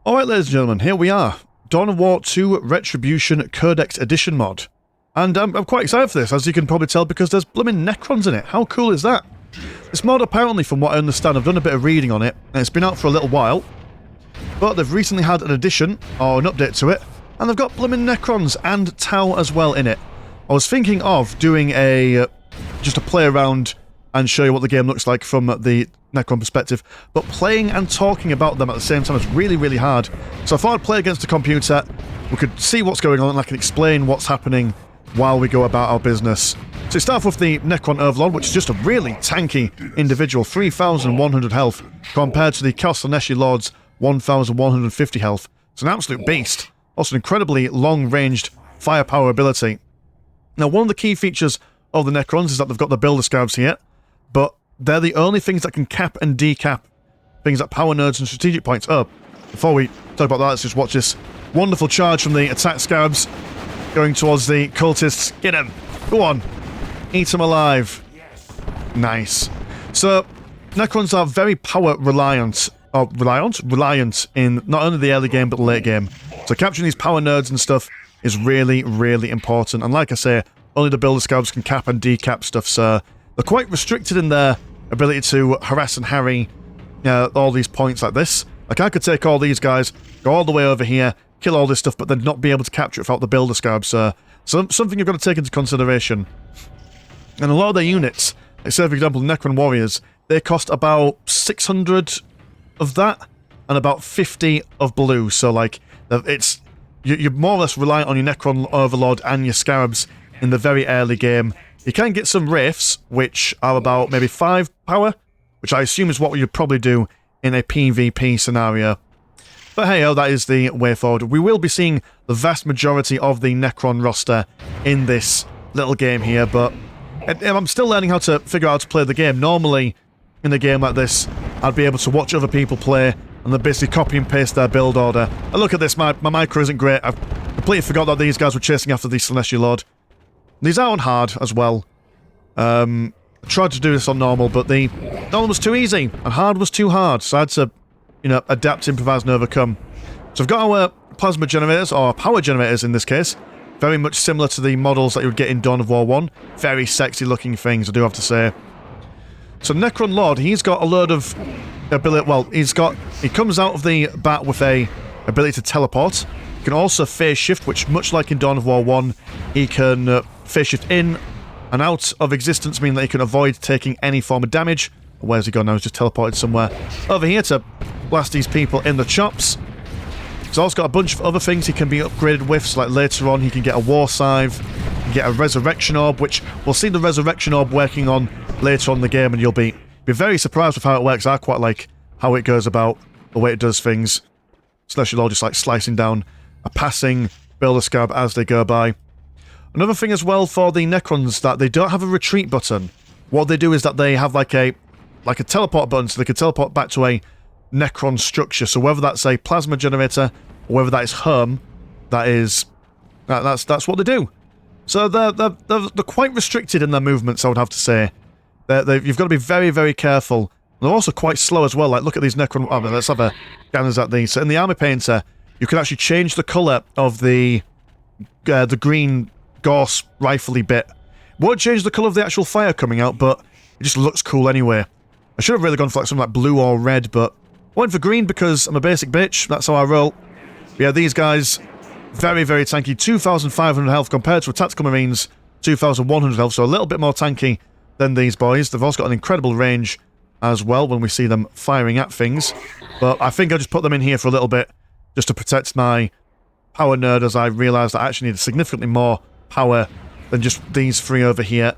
Alright, ladies and gentlemen, here we are. Dawn of War 2 Retribution Codex Edition mod. And I'm quite excited for this, as you can probably tell, because there's blooming Necrons in it. How cool is that? This mod, apparently, from what I understand, I've done a bit of reading on it, and it's been out for a little while, but they've recently had an addition, or an update to it, and they've got blooming Necrons and Tau as well in it. I was thinking of doing just a play around and show you what the game looks like from the Necron perspective, but playing and talking about them at the same time is really, really hard. So I thought I'd play against a computer, we could see what's going on, and I can explain what's happening while we go about our business. So we start off with the Necron Overlord, which is just a really tanky individual, 3,100 health, compared to the Kalstaneshi Lord's 1,150 health. It's an absolute beast. Also an incredibly long-ranged firepower ability. Now, one of the key features of the Necrons is that they've got the Builder Scabs here, but they're the only things that can cap and decap things like power nodes and strategic points. Oh, before we talk about that, let's just watch this wonderful charge from the attack Scabs going towards the cultists. Get him! Go on! Eat him alive. Nice. So, Necrons are very power reliant in not only the early game but the late game. So capturing these power nodes and stuff is really, really important. And like I say, only the Builder Scabs can cap and decap stuff, so they're quite restricted in their ability to harass and harry all these points like this. Like, I could take all these guys, go all the way over here, kill all this stuff, but then not be able to capture it without the Builder Scabs. So something you've got to take into consideration. And a lot of their units, like say for example Necron Warriors, they cost about 600 of that, and about 50 of blue, so like, you're more or less reliant on your Necron Overlord and your Scarabs in the very early game. You can get some Wraiths, which are about maybe 5 power, which I assume is what you'd probably do in a PvP scenario. But hey-oh, that is the way forward. We will be seeing the vast majority of the Necron roster in this little game here, but I'm still learning how to figure out how to play the game. Normally, in a game like this, I'd be able to watch other people play and then basically copy and paste their build order. And look at this, my micro isn't great. I've completely forgot that these guys were chasing after the Celestial Lord. These are on hard as well. I tried to do this on normal, but the normal was too easy and hard was too hard, so I had to, adapt, improvise, and overcome. So I've got our plasma generators, or power generators in this case, very much similar to the models that you would get in Dawn of War 1. Very sexy looking things, I do have to say. So Necron Lord, he's got a load of ability. Well, he comes out of the bat with a ability to teleport. He can also phase shift, which, much like in Dawn of War 1, he can phase shift in and out of existence, meaning that he can avoid taking any form of damage. Where's he gone now? He's just teleported somewhere over here to blast these people in the chops. He's also got a bunch of other things he can be upgraded with, so like later on he can get a War Scythe, he can get a Resurrection Orb, which we'll see the Resurrection Orb working on later on in the game, and you'll be very surprised with how it works. I quite like how it goes about, the way it does things. Celestial Lord just like slicing down a passing Builder Scab as they go by. Another thing as well for the Necrons, that they don't have a retreat button. What they do is that they have like a teleport button, so they can teleport back to a Necron structure. So whether that's a plasma generator or whether that is home, that's what they do. So they're quite restricted in their movements, I would have to say. You've got to be very, very careful. And they're also quite slow as well. Like, look at these Necron. Oh, let's have a gander at these. So in the Army Painter, you can actually change the colour of the green Gorse rifle-y bit. Won't change the colour of the actual fire coming out, but it just looks cool anyway. I should have really gone for like something like blue or red, but I went for green because I'm a basic bitch. That's how I roll. But yeah, these guys, very, very tanky. 2,500 health compared to a Tactical Marines, 2,100 health, so a little bit more tanky than these boys. They've also got an incredible range as well when we see them firing at things. But I think I'll just put them in here for a little bit just to protect my power nerd, as I realised I actually need significantly more power than just these three over here.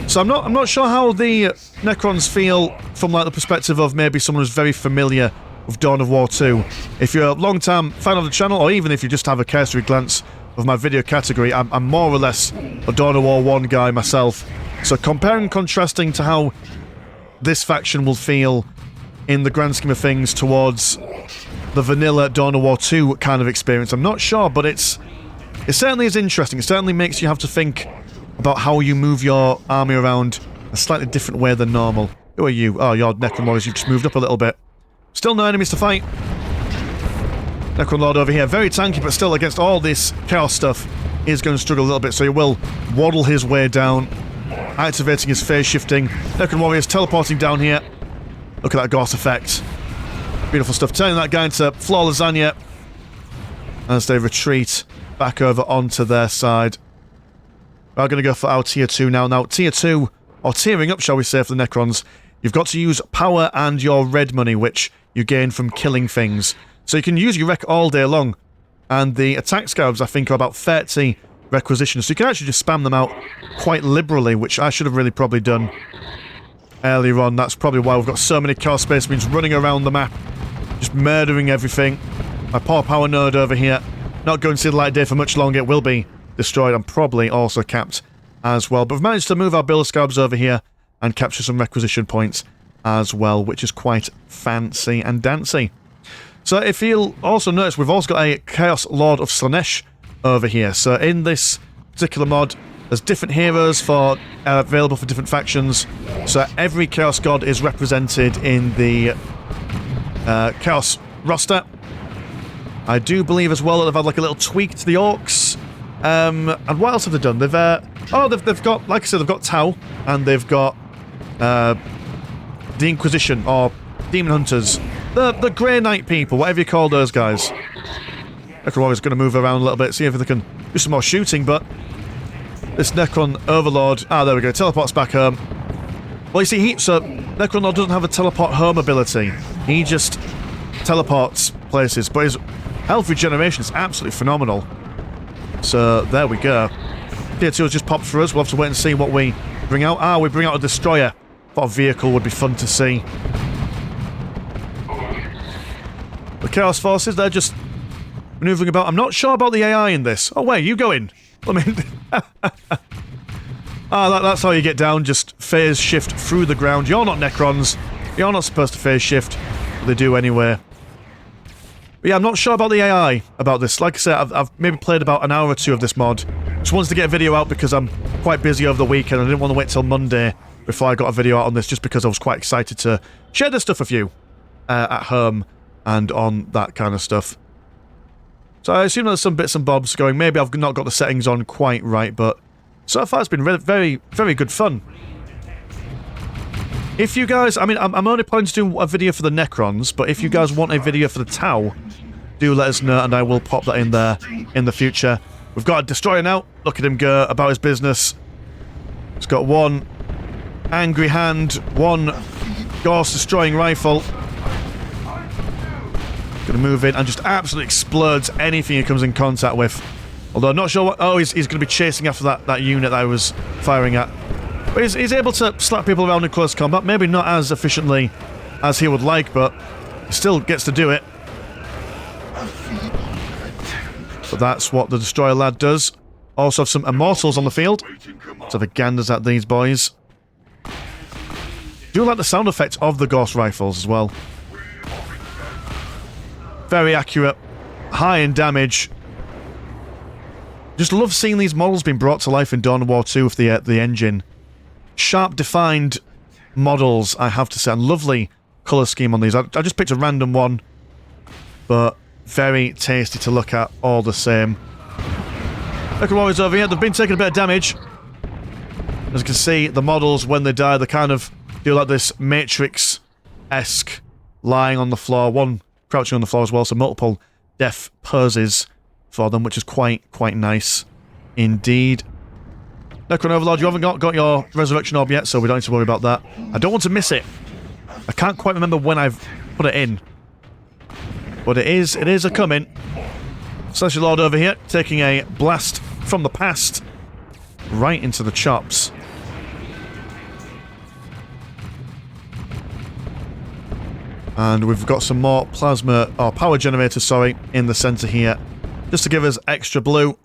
So I'm not sure how the Necrons feel from like the perspective of maybe someone who's very familiar with Dawn of War 2. If you're a long-time fan of the channel, or even if you just have a cursory glance of my video category, I'm more or less a Dawn of War 1 guy myself. So comparing and contrasting to how this faction will feel in the grand scheme of things towards the vanilla Dawn of War 2 kind of experience, I'm not sure, but it certainly is interesting. It certainly makes you have to think about how you move your army around a slightly different way than normal. Who are you? Oh, you're Necron Warriors. You've just moved up a little bit. Still no enemies to fight. Necron Lord over here, very tanky, but still against all this Chaos stuff, is going to struggle a little bit, so he will waddle his way down, activating his phase shifting. Necron Warriors teleporting down here. Look at that Gauss effect. Beautiful stuff. Turning that guy into floor lasagna as they retreat back over onto their side. We're going to go for our tier 2 now. Now, tier 2, or tiering up, shall we say, for the Necrons, you've got to use power and your red money, which you gain from killing things. So you can use your rec all day long. And the attack scarabs, I think, are about 30 requisitions. So you can actually just spam them out quite liberally, which I should have really probably done earlier on. That's probably why we've got so many Chaos Space Marines running around the map, just murdering everything. My poor power node over here, not going to see the light of day for much longer. It will be destroyed and probably also capped as well. But we've managed to move our Build Scarabs over here and capture some requisition points as well, which is quite fancy and dancy. So if you'll also notice, we've also got a Chaos Lord of Slaanesh over here. So in this particular mod, there's different heroes for available for different factions. So every Chaos God is represented in the Chaos roster. I do believe as well that they've had like a little tweak to the Orcs. And what else have they done? They've got, like I said, they've got Tau, and they've got the Inquisition, or Demon Hunters. The Grey Knight people, whatever you call those guys. Necron Warrior's going to move around a little bit, see if they can do some more shooting, but this Necron Overlord... Ah, there we go, teleports back home. Well, you see, so Necron Lord doesn't have a teleport home ability. He just teleports places, but his health regeneration is absolutely phenomenal. So, there we go. Tier 2 has just popped for us. We'll have to wait and see what we bring out. Ah, we bring out a Destroyer. Thought a vehicle would be fun to see. The Chaos Forces, they're just maneuvering about. I'm not sure about the AI in this. Oh, where are you going? I mean... that's how you get down. Just phase shift through the ground. You're not Necrons. You're not supposed to phase shift. They do anyway. But yeah, I'm not sure about the AI about this. Like I said, I've maybe played about an hour or two of this mod. Just wanted to get a video out because I'm quite busy over the weekend. I didn't want to wait till Monday before I got a video out on this, just because I was quite excited to share this stuff with you at home and on that kind of stuff. So I assume there's some bits and bobs going. Maybe I've not got the settings on quite right, but so far it's been very, very good fun. If you guys... I mean, I'm only planning to do a video for the Necrons, but if you guys want a video for the Tau, do let us know, and I will pop that in there in the future. We've got a Destroyer now. Look at him go about his business. He's got one angry hand, one Gauss-destroying rifle. Gonna move in and just absolutely explodes anything he comes in contact with. Although I'm not sure what... Oh, he's gonna be chasing after that unit that I was firing at. But he's able to slap people around in close combat. Maybe not as efficiently as he would like, but he still gets to do it. But that's what the Destroyer lad does. Also have some Immortals on the field. So the ganders at these boys. Do like the sound effect of the Gauss rifles as well. Very accurate, high in damage. Just love seeing these models being brought to life in Dawn of War 2 with the engine. Sharp, defined models, I have to say. And lovely colour scheme on these. I just picked a random one, but very tasty to look at all the same. Necron Warriors over here. They've been taking a bit of damage. As you can see, the models, when they die, they kind of do like this Matrix-esque lying on the floor. One crouching on the floor as well, so multiple death poses for them, which is quite nice indeed. Necron Overlord, you haven't got your Resurrection Orb yet, so we don't need to worry about that. I don't want to miss it. I can't quite remember when I've put it in. But it is a-coming. Celestial Lord over here, taking a blast from the past right into the chops. And we've got some more plasma, or power generators, sorry, in the centre here. Just to give us extra blue,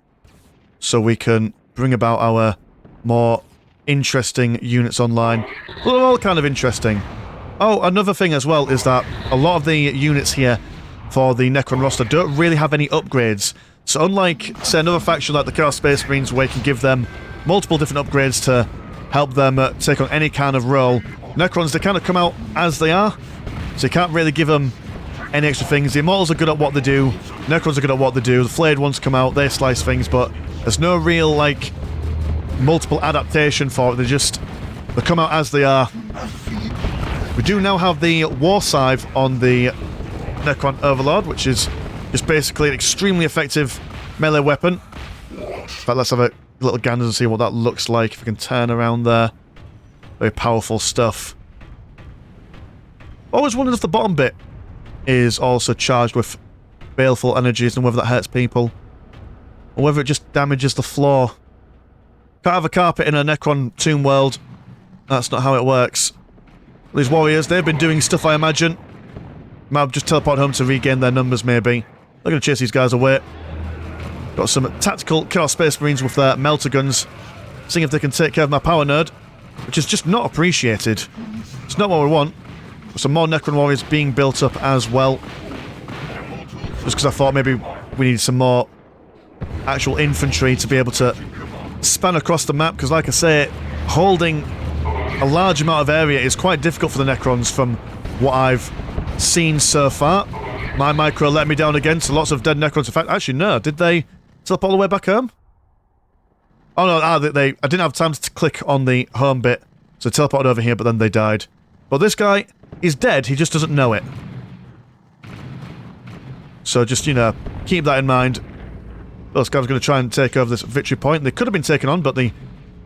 so we can bring about our more interesting units online. Well, they're all kind of interesting. Oh, another thing as well is that a lot of the units here for the Necron roster don't really have any upgrades. So unlike, say, another faction like the Chaos Space Marines, where you can give them multiple different upgrades to help them take on any kind of role, Necrons, they kind of come out as they are. So you can't really give them any extra things. The Immortals are good at what they do. Necrons are good at what they do. The Flayed ones come out, they slice things, but there's no real, like, multiple adaptation for it. They come out as they are. We do now have the War Scythe on the Necron Overlord, which is just basically an extremely effective melee weapon. In fact, let's have a little gander and see what that looks like. If we can turn around there. Very powerful stuff. Always wondered if the bottom bit is also charged with baleful energies and whether that hurts people. Or whether it just damages the floor. Can't have a carpet in a Necron tomb world. That's not how it works. These warriors, they've been doing stuff, I imagine. Might just teleport home to regain their numbers, maybe. They're going to chase these guys away. Got some tactical Chaos Space Marines with their melter guns. Seeing if they can take care of my power nerd. Which is just not appreciated. It's not what we want. Some more Necron warriors being built up as well. Just because I thought maybe we need some more actual infantry to be able to span across the map. Because like I say, holding a large amount of area is quite difficult for the Necrons from what I've seen so far. My micro let me down again, so lots of dead Necrons. In fact, actually no, did they teleport all the way back home? Oh no, I didn't have time to click on the home bit, so they teleported over here, but then they died. But this guy is dead, he just doesn't know it. So just, you know, keep that in mind. Those guys are going to try and take over this victory point. They could have been taken on, but the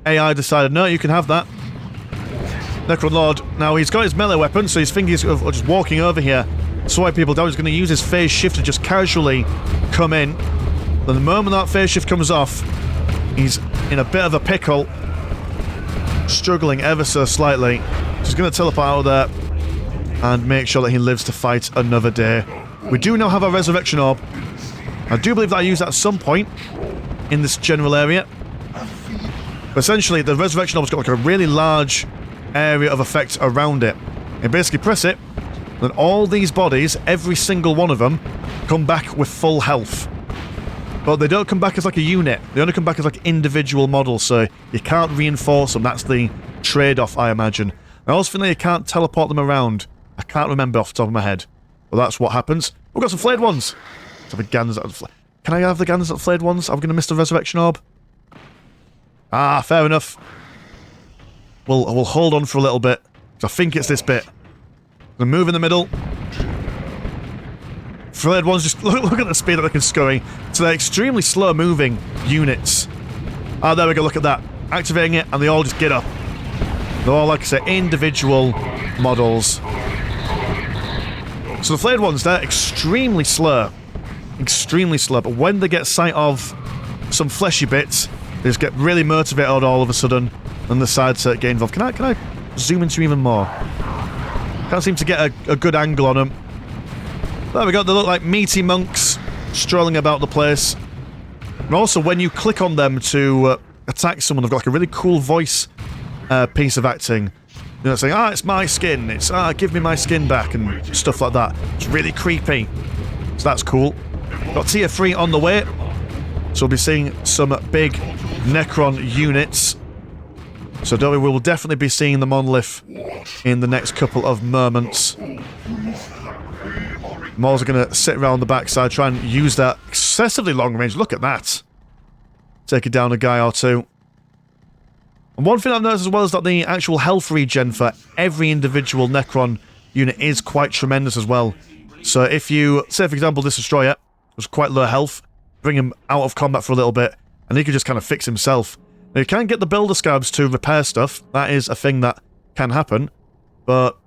AI decided, no, you can have that. Necron Lord, now he's got his melee weapon, so his fingers are just walking over here. Swipe people down, he's going to use his phase shift to just casually come in. Then the moment that phase shift comes off, he's in a bit of a pickle. Struggling ever so slightly. He's going to teleport out of there and make sure that he lives to fight another day. We do now have a Resurrection Orb. I do believe that I used that at some point in this general area. But essentially, the Resurrection Orb's got like a really large area of effect around it. And basically press it, then all these bodies, every single one of them, come back with full health. But they don't come back as like a unit. They only come back as like individual models, so you can't reinforce them. That's the trade-off, I imagine. I also think that you can't teleport them around. I can't remember off the top of my head. But that's what happens. We've got some flayed ones. Let's have a ganders at the Can I have the ganders at the flayed ones? Are we going to miss the Resurrection Orb? Ah, fair enough. We'll hold on for a little bit. I think it's this bit. I'm going to move in the middle. Flayed ones, just look at the speed that they can scurry. So they're extremely slow moving units. Ah, there we go, look at that. Activating it, and they all just get up. They're all, like I say, individual models. So the flayed ones, they're extremely slow. Extremely slow, but when they get sight of some fleshy bits, they just get really motivated all of a sudden, and decide to get involved. Can I zoom into even more? Can't seem to get a good angle on them. There we go, they look like meaty monks strolling about the place. And also, when you click on them to attack someone, they've got like a really cool voice piece of acting. You know, saying, ah, it's my skin, it's, ah, give me my skin back, and stuff like that. It's really creepy. So that's cool. Got tier 3 on the way. So we'll be seeing some big Necron units. So don't we will definitely be seeing the monolith in the next couple of moments. I'm also going to sit around the backside, try and use that excessively long range. Look at that. Take it down a guy or two. And one thing I've noticed as well is that the actual health regen for every individual Necron unit is quite tremendous as well. So if you, say for example, this Destroyer was quite low health, bring him out of combat for a little bit, and he could just kind of fix himself. Now you can get the Builder Scabs to repair stuff, that is a thing that can happen, but,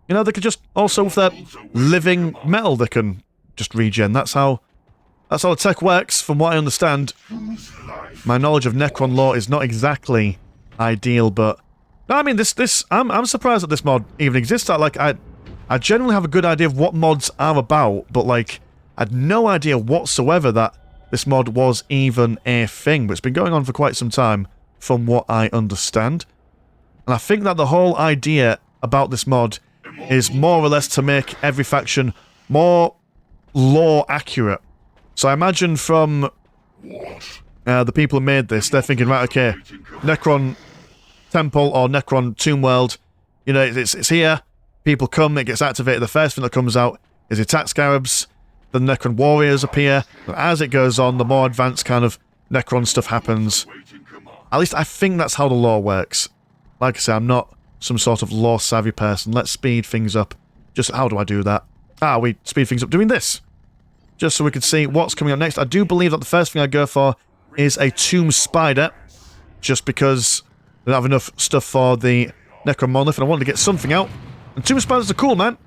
you know, they could just, also with their living metal, they can just regen. That's how the tech works, from what I understand. My knowledge of Necron lore is not exactly ideal, but no, I mean, I'm surprised that this mod even exists. I generally have a good idea of what mods are about, but like, I had no idea whatsoever that this mod was even a thing, but it's been going on for quite some time, from what I understand. And I think that the whole idea about this mod is more or less to make every faction more lore accurate. So I imagine from the people who made this, they're thinking, right, okay, Necron Temple or Necron Tomb World, you know, it's here, people come, it gets activated, the first thing that comes out is the attack scarabs, the Necron warriors appear, and as it goes on, the more advanced kind of Necron stuff happens. At least I think that's how the lore works. Like I say, I'm not some sort of lore-savvy person. Let's speed things up. Just, how do I do that? Ah, we speed things up doing this. Just so we can see what's coming up next. I do believe that the first thing I go for is a tomb spider, just because I don't have enough stuff for the Necron monolith, and I wanted to get something out. And tomb spiders are cool, man.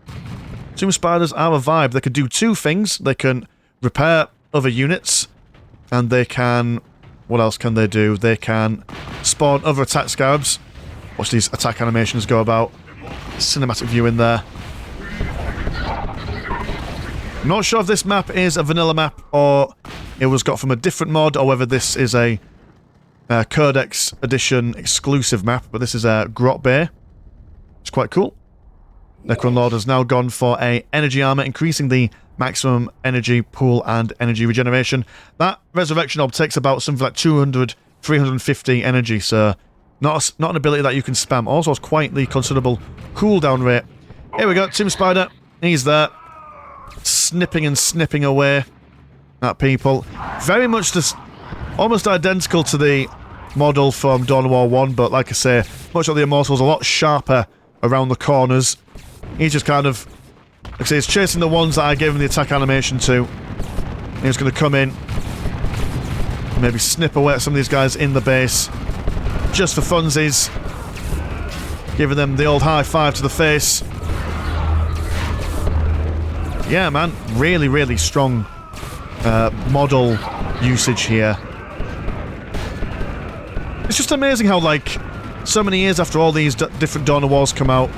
Tomb spiders are a vibe. They can do two things. They can repair other units, and they can... what else can they do? They can spawn other attack scarabs. Watch these attack animations go about. Cinematic view in there. I'm not sure if this map is a vanilla map, or it was got from a different mod, or whether this is a Codex edition exclusive map, but this is a Grot Bay. It's quite cool. Necron Lord has now gone for a energy armor, increasing the maximum energy pool and energy regeneration. That resurrection orb takes about something like 200, 350 energy, so not an ability that you can spam. Also has quite the considerable cooldown rate. Here we go, Tomb Spider. He's there, snipping and snipping away at people. Very much just almost identical to the model from Dawn of War 1, but like I say, much like the Immortals, a lot sharper around the corners. He's just kind of, like I say, he's chasing the ones that I gave him the attack animation to. He's going to come in, maybe snip away at some of these guys in the base, just for funsies. Giving them the old high five to the face. Yeah, man, really, really strong model usage here. It's just amazing how, like, so many years after all these different Dawn of Wars come out,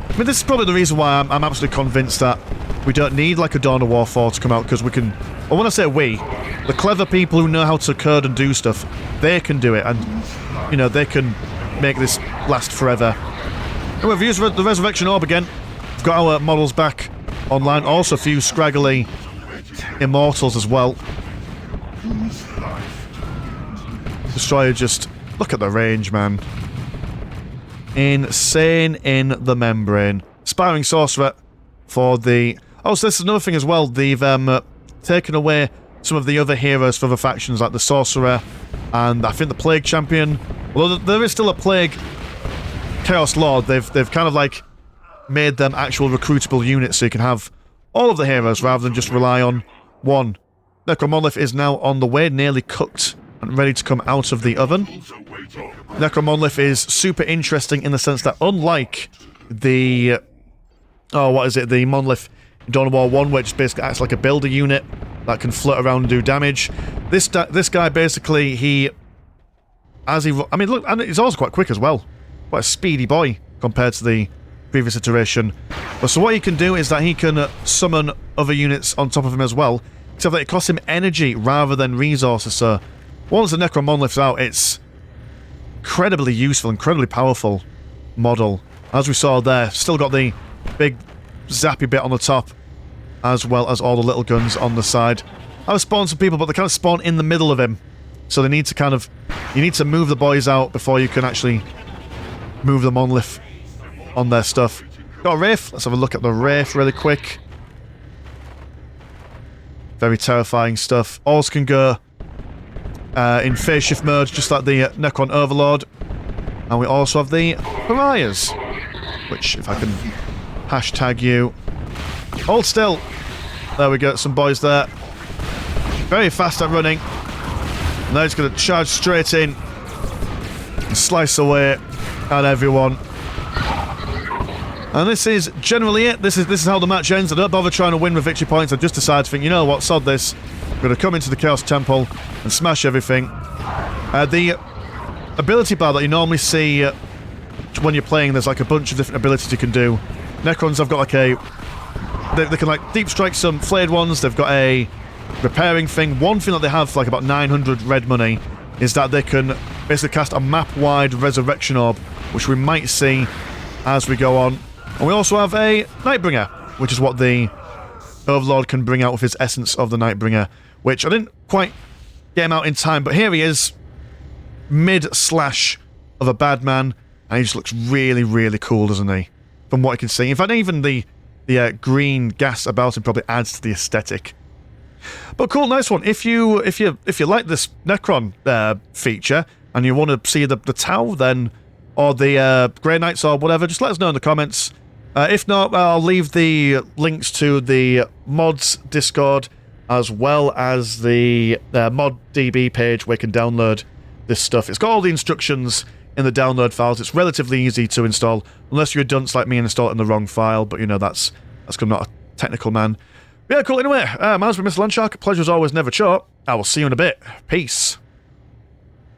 I mean, this is probably the reason why I'm absolutely convinced that we don't need, like, a Dawn of War 4 to come out, because we can... well, when I say we, the clever people who know how to code and do stuff, they can do it, and, you know, they can make this last forever. And we've used the Resurrection Orb again. We've got our models back online. Also a few scraggly Immortals as well. Destroyer just... look at the range, man. Insane in the membrane. Aspiring Sorcerer for the... oh, so this is another thing as well. They've taken away some of the other heroes for other factions, like the Sorcerer and I think the Plague Champion. Although there is still a Plague Chaos Lord, they've kind of like made them actual recruitable units, so you can have all of the heroes rather than just rely on one. Necron Monolith is now on the way, nearly cooked and ready to come out of the oven. Necron Monolith is super interesting in the sense that, unlike the... oh, what is it? The Monolith in Dawn of War 1, which basically acts like a builder unit that can float around and do damage. This guy basically, he... as he... I mean, look, and he's also quite quick as well. Quite a speedy boy compared to the previous iteration. But so what he can do is that he can summon other units on top of him as well, except that it costs him energy rather than resources, so once the Necron Monolith's out, it's incredibly useful, incredibly powerful model. As we saw there, still got the big zappy bit on the top, as well as all the little guns on the side. I've spawned some people, but they kind of spawn in the middle of him, so they need to kind of... you need to move the boys out before you can actually move the Monolith on their stuff. Got a Wraith. Let's have a look at the Wraith really quick. Very terrifying stuff. Alls can go in phase shift mode, just like the Necron Overlord. And we also have the Pariahs, which, if I can hashtag you... hold still! There we go, some boys there. Very fast at running. And they're just going to charge straight in and slice away at everyone. And this is generally it. This is how the match ends. I don't bother trying to win with victory points. I just decide to think, you know what, sod this. I'm going to come into the Chaos Temple and smash everything. The ability bar that you normally see when you're playing, there's like a bunch of different abilities you can do. Necrons have got like a... they can like deep strike some flayed ones. They've got a repairing thing. One thing that they have for like about 900 red money is that they can basically cast a map-wide resurrection orb, which we might see as we go on. And we also have a Nightbringer, which is what the Overlord can bring out with his essence of the Nightbringer, which I didn't quite get him out in time, but here he is, mid-slash of a bad man, and he just looks really, really cool, doesn't he? From what I can see. In fact, even the the green gas about him probably adds to the aesthetic. But cool, nice one. If you like this Necron feature and you want to see the Tau, then or the Grey Knights or whatever, just let us know in the comments. If not, I'll leave the links to the mods Discord as well as the mod DB page where you can download this stuff. It's got all the instructions in the download files. It's relatively easy to install, unless you're a dunce like me and install it in the wrong file, but you know, that's because I'm not a technical man. Yeah, cool. Anyway, mine's been Mr. Landshark. Pleasure as always, never short. I will see you in a bit. Peace.